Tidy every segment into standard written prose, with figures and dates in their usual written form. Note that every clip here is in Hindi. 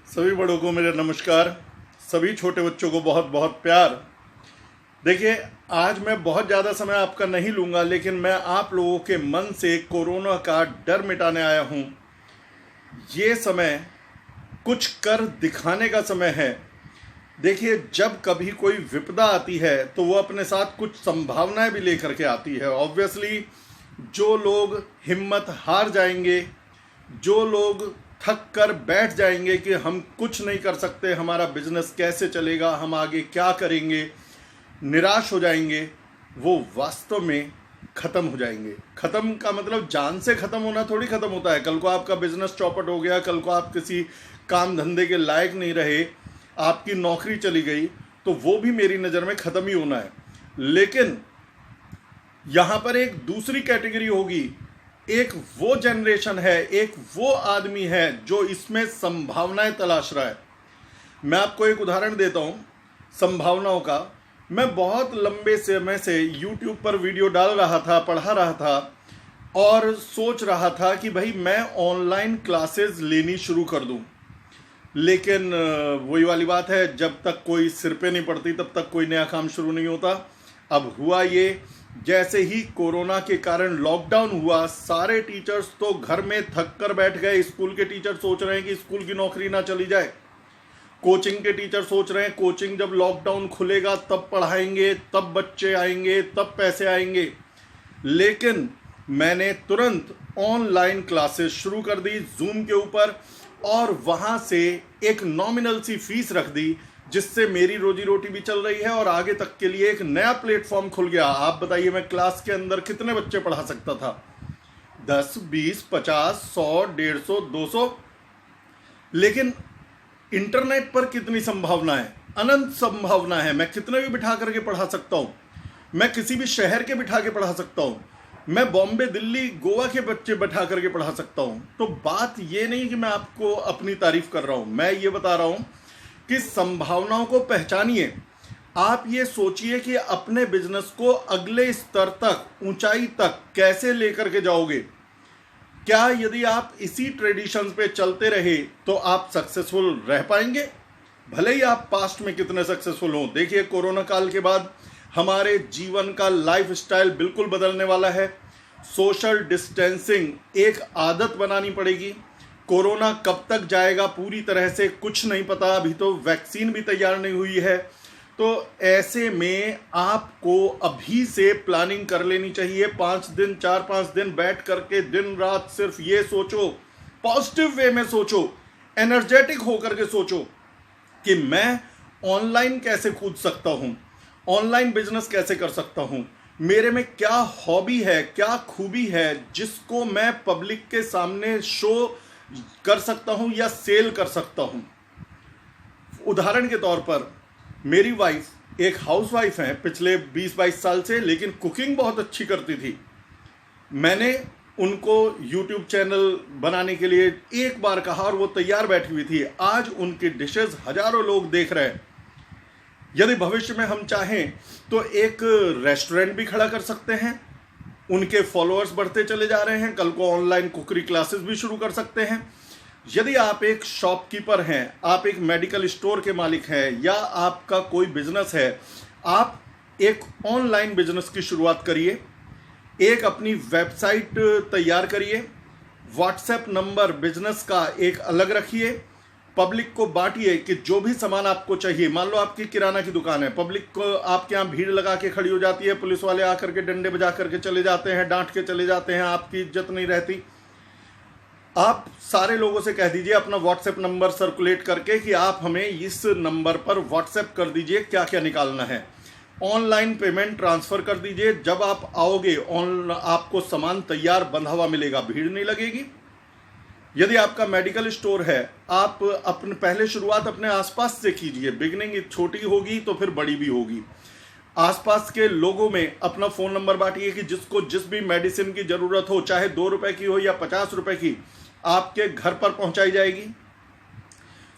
सभी बड़ों को मेरा नमस्कार। सभी छोटे बच्चों को बहुत बहुत प्यार। देखिए, आज मैं बहुत ज़्यादा समय आपका नहीं लूँगा, लेकिन मैं आप लोगों के मन से कोरोना का डर मिटाने आया हूँ। ये समय कुछ कर दिखाने का समय है। देखिए, जब कभी कोई विपदा आती है तो वो अपने साथ कुछ संभावनाएं भी लेकर के आती है। ऑब्वियसली जो लोग हिम्मत हार जाएंगे, जो लोग थक कर बैठ जाएंगे कि हम कुछ नहीं कर सकते, हमारा बिजनेस कैसे चलेगा, हम आगे क्या करेंगे, निराश हो जाएंगे, वो वास्तव में ख़त्म हो जाएंगे। ख़त्म का मतलब जान से ख़त्म होना थोड़ी ख़त्म होता है। कल को आपका बिजनेस चौपट हो गया, कल को आप किसी काम धंधे के लायक नहीं रहे, आपकी नौकरी चली गई, तो वो भी मेरी नज़र में ख़त्म ही होना है। लेकिन यहाँ पर एक दूसरी कैटेगरी होगी। एक वो जनरेशन है, एक वो आदमी है जो इसमें संभावनाएं तलाश रहा है। मैं आपको एक उदाहरण देता हूँ संभावनाओं का। मैं बहुत लंबे समय से YouTube पर वीडियो डाल रहा था, पढ़ा रहा था और सोच रहा था कि भाई मैं ऑनलाइन क्लासेस लेनी शुरू कर दूँ। लेकिन वही वाली बात है, जब तक कोई सिर पे नहीं पड़ती तब तक कोई नया काम शुरू नहीं होता। अब हुआ ये, जैसे ही कोरोना के कारण लॉकडाउन हुआ, सारे टीचर्स तो घर में थक कर बैठ गए। स्कूल के टीचर सोच रहे हैं कि स्कूल की नौकरी ना चली जाए, कोचिंग के टीचर सोच रहे हैं कोचिंग जब लॉकडाउन खुलेगा तब पढ़ाएंगे, तब बच्चे आएंगे, तब पैसे आएंगे। लेकिन मैंने तुरंत ऑनलाइन क्लासेस शुरू कर दी जूम के ऊपर, और वहाँ से एक नॉमिनल सी फीस रख दी, जिससे मेरी रोजी रोटी भी चल रही है और आगे तक के लिए एक नया प्लेटफॉर्म खुल गया। आप बताइए, मैं क्लास के अंदर कितने बच्चे पढ़ा सकता था? 10, 20, 50, 100, 150, 200। लेकिन इंटरनेट पर कितनी संभावना है, अनंत संभावना है। मैं कितने भी बिठा करके पढ़ा सकता हूँ, मैं किसी भी शहर के बिठा के पढ़ा सकता हूँ, मैं बॉम्बे, दिल्ली, गोवा के बच्चे बैठा करके पढ़ा सकता हूँ। तो बात ये नहीं कि मैं आपको अपनी तारीफ कर रहा हूँ, मैं ये बता रहा हूँ कि संभावनाओं को पहचानिए। आप ये सोचिए कि अपने बिजनेस को अगले स्तर तक, ऊंचाई तक कैसे लेकर के जाओगे। क्या यदि आप इसी ट्रेडिशंस पे चलते रहे तो आप सक्सेसफुल रह पाएंगे, भले ही आप पास्ट में कितने सक्सेसफुल हों। देखिए, कोरोना काल के बाद हमारे जीवन का लाइफ स्टाइल बिल्कुल बदलने वाला है। सोशल डिस्टेंसिंग एक आदत बनानी पड़ेगी। कोरोना कब तक जाएगा पूरी तरह से कुछ नहीं पता, अभी तो वैक्सीन भी तैयार नहीं हुई है। तो ऐसे में आपको अभी से प्लानिंग कर लेनी चाहिए। 5 दिन, 4-5 दिन बैठ करके दिन रात सिर्फ ये सोचो, पॉजिटिव वे में सोचो, एनर्जेटिक होकर के सोचो कि मैं ऑनलाइन कैसे कूद सकता हूँ, ऑनलाइन बिजनेस कैसे कर सकता हूँ, मेरे में क्या हॉबी है, क्या खूबी है जिसको मैं पब्लिक के सामने शो कर सकता हूँ या सेल कर सकता हूँ। उदाहरण के तौर पर मेरी वाइफ एक हाउसवाइफ है पिछले 20-22 साल से, लेकिन कुकिंग बहुत अच्छी करती थी। मैंने उनको YouTube चैनल बनाने के लिए एक बार कहा और वो तैयार बैठी हुई थी। आज उनकी डिशेस हजारों लोग देख रहे हैं। यदि भविष्य में हम चाहें तो एक रेस्टोरेंट भी खड़ा कर सकते हैं। उनके फॉलोअर्स बढ़ते चले जा रहे हैं, कल को ऑनलाइन कुकरी क्लासेस भी शुरू कर सकते हैं। यदि आप एक शॉपकीपर हैं, आप एक मेडिकल स्टोर के मालिक हैं, या आपका कोई बिजनेस है, आप एक ऑनलाइन बिजनेस की शुरुआत करिए। एक अपनी वेबसाइट तैयार करिए, व्हाट्सएप नंबर बिजनेस का एक अलग रखिए, पब्लिक को बांटिए कि जो भी सामान आपको चाहिए। मान लो आपकी किराना की दुकान है, पब्लिक को आपके यहाँ भीड़ लगा के खड़ी हो जाती है, पुलिस वाले आकर के डंडे बजा करके चले जाते हैं, डांट के चले जाते हैं, आपकी इज्जत नहीं रहती। आप सारे लोगों से कह दीजिए अपना व्हाट्सएप नंबर सर्कुलेट करके कि आप हमें इस नंबर पर व्हाट्सएप कर दीजिए क्या क्या निकालना है। ऑनलाइन पेमेंट ट्रांसफ़र कर दीजिए। जब आप आओगे आपको सामान तैयार बंधा हुआ मिलेगा, भीड़ नहीं लगेगी। यदि आपका मेडिकल स्टोर है, आप अपने पहले शुरुआत अपने आसपास से कीजिए। बिगनिंग छोटी होगी तो फिर बड़ी भी होगी। आसपास के लोगों में अपना फ़ोन नंबर बांटिए कि जिसको जिस भी मेडिसिन की ज़रूरत हो, चाहे 2 रुपए की हो या 50 रुपए की, आपके घर पर पहुंचाई जाएगी।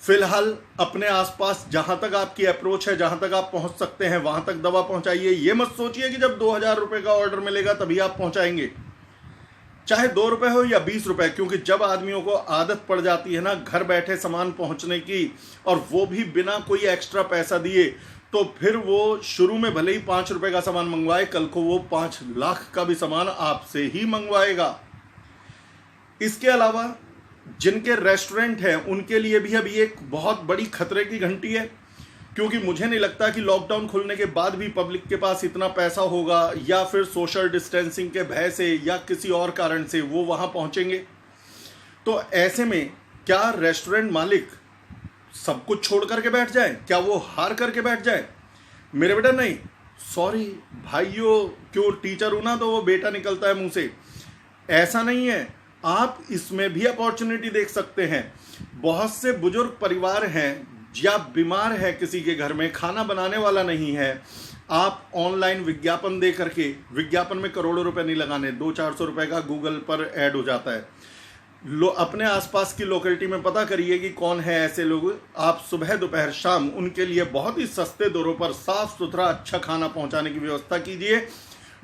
फिलहाल अपने आसपास जहां तक आपकी अप्रोच है, जहां तक आप पहुंच सकते हैं, वहां तक दवा पहुंचाइए। ये मत सोचिए कि जब 2000 रुपए का ऑर्डर मिलेगा तभी आप पहुंचाएंगे। चाहे 2 रुपए हो या 20 रुपए, क्योंकि जब आदमियों को आदत पड़ जाती है ना घर बैठे सामान पहुंचने की, और वो भी बिना कोई एक्स्ट्रा पैसा दिए, तो फिर वो शुरू में भले ही 5 रुपए का सामान मंगवाए, कल को वो 5 लाख का भी सामान आपसे ही मंगवाएगा। इसके अलावा जिनके रेस्टोरेंट हैं उनके लिए भी अभी एक बहुत बड़ी खतरे की घंटी है, क्योंकि मुझे नहीं लगता कि लॉकडाउन खुलने के बाद भी पब्लिक के पास इतना पैसा होगा, या फिर सोशल डिस्टेंसिंग के भय से या किसी और कारण से वो वहां पहुंचेंगे। तो ऐसे में क्या रेस्टोरेंट मालिक सब कुछ छोड़ करके बैठ जाए? क्या वो हार करके बैठ जाए? मेरे बेटा नहीं, सॉरी भाइयों, क्यों टीचर हूं ना तो वो बेटा निकलता है मुंह से, ऐसा नहीं है। आप इसमें भी अपॉर्चुनिटी देख सकते हैं। बहुत से बुजुर्ग परिवार हैं या बीमार है, किसी के घर में खाना बनाने वाला नहीं है, आप ऑनलाइन विज्ञापन दे करके, विज्ञापन में करोड़ों रुपए नहीं लगाने, 200-400 रुपए का गूगल पर ऐड हो जाता है। अपने आसपास की लोकेलिटी में पता करिए कि कौन है ऐसे लोग, आप सुबह दोपहर शाम उनके लिए बहुत ही सस्ते दरों पर साफ सुथरा अच्छा खाना पहुंचाने की व्यवस्था कीजिए।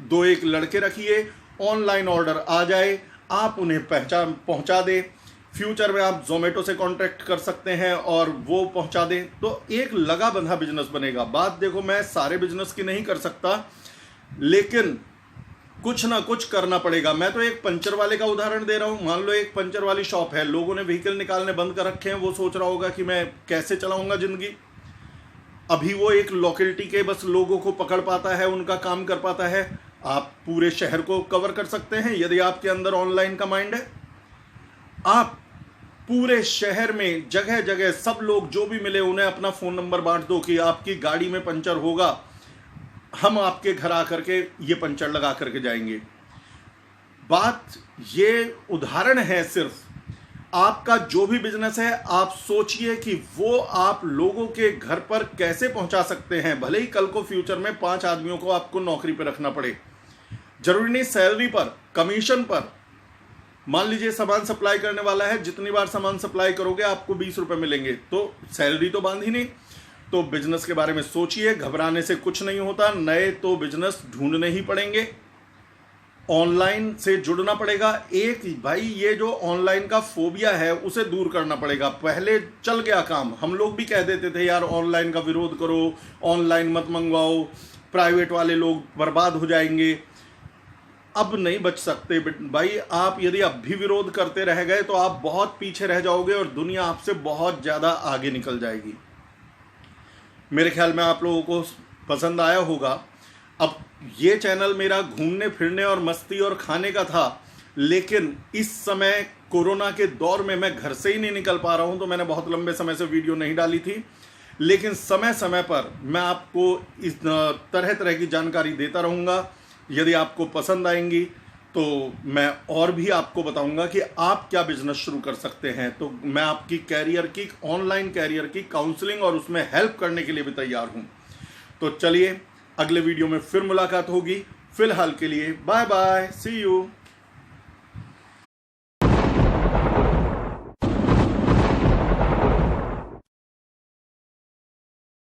2-1 लड़के रखिए, ऑनलाइन ऑर्डर आ जाए, आप उन्हें पहुंचा दे। फ्यूचर में आप जोमेटो से कांटेक्ट कर सकते हैं और वो पहुंचा दें, तो एक लगा बंधा बिजनेस बनेगा। बात देखो, मैं सारे बिजनेस की नहीं कर सकता, लेकिन कुछ ना कुछ करना पड़ेगा। मैं तो एक पंचर वाले का उदाहरण दे रहा हूं। मान लो एक पंचर वाली शॉप है, लोगों ने व्हीकल निकालने बंद कर रखे हैं, वो सोच रहा होगा कि मैं कैसे चलाऊंगा जिंदगी। अभी वो एक लोकेलिटी के बस लोगों को पकड़ पाता है, उनका काम कर पाता है। आप पूरे शहर को कवर कर सकते हैं यदि आपके अंदर ऑनलाइन का माइंड है। आप पूरे शहर में जगह जगह सब लोग जो भी मिले उन्हें अपना फोन नंबर बांट दो कि आपकी गाड़ी में पंचर होगा, हम आपके घर आकर के ये पंचर लगा करके जाएंगे। बात ये उदाहरण है सिर्फ। आपका जो भी बिजनेस है, आप सोचिए कि वो आप लोगों के घर पर कैसे पहुंचा सकते हैं। भले ही कल को फ्यूचर में 5 आदमियों को आपको नौकरी पर रखना पड़े, जरूरी नहीं सैलरी पर, कमीशन पर। मान लीजिए सामान सप्लाई करने वाला है, जितनी बार सामान सप्लाई करोगे आपको 20 रुपए मिलेंगे, तो सैलरी तो बांधी नहीं। तो बिजनेस के बारे में सोचिए, घबराने से कुछ नहीं होता। नए तो बिजनेस ढूंढने ही पड़ेंगे, ऑनलाइन से जुड़ना पड़ेगा। एक भाई ये जो ऑनलाइन का फोबिया है उसे दूर करना पड़ेगा। पहले चल गया काम, हम लोग भी कह देते थे यार ऑनलाइन का विरोध करो, ऑनलाइन मत मंगवाओ, प्राइवेट वाले लोग बर्बाद हो जाएंगे। अब नहीं बच सकते भाई। आप यदि अब भी विरोध करते रह गए तो आप बहुत पीछे रह जाओगे और दुनिया आपसे बहुत ज्यादा आगे निकल जाएगी। मेरे ख्याल में आप लोगों को पसंद आया होगा। अब ये चैनल मेरा घूमने फिरने और मस्ती और खाने का था, लेकिन इस समय कोरोना के दौर में मैं घर से ही नहीं निकल पा रहा हूं, तो मैंने बहुत लंबे समय से वीडियो नहीं डाली थी। लेकिन समय समय पर मैं आपको इस तरह तरह की जानकारी देता रहूंगा। यदि आपको पसंद आएंगी तो मैं और भी आपको बताऊंगा कि आप क्या बिजनेस शुरू कर सकते हैं। तो मैं आपकी कैरियर की, ऑनलाइन कैरियर की काउंसलिंग और उसमें हेल्प करने के लिए भी तैयार हूं। तो चलिए अगले वीडियो में फिर मुलाकात होगी। फिलहाल के लिए बाय बाय, सी यू।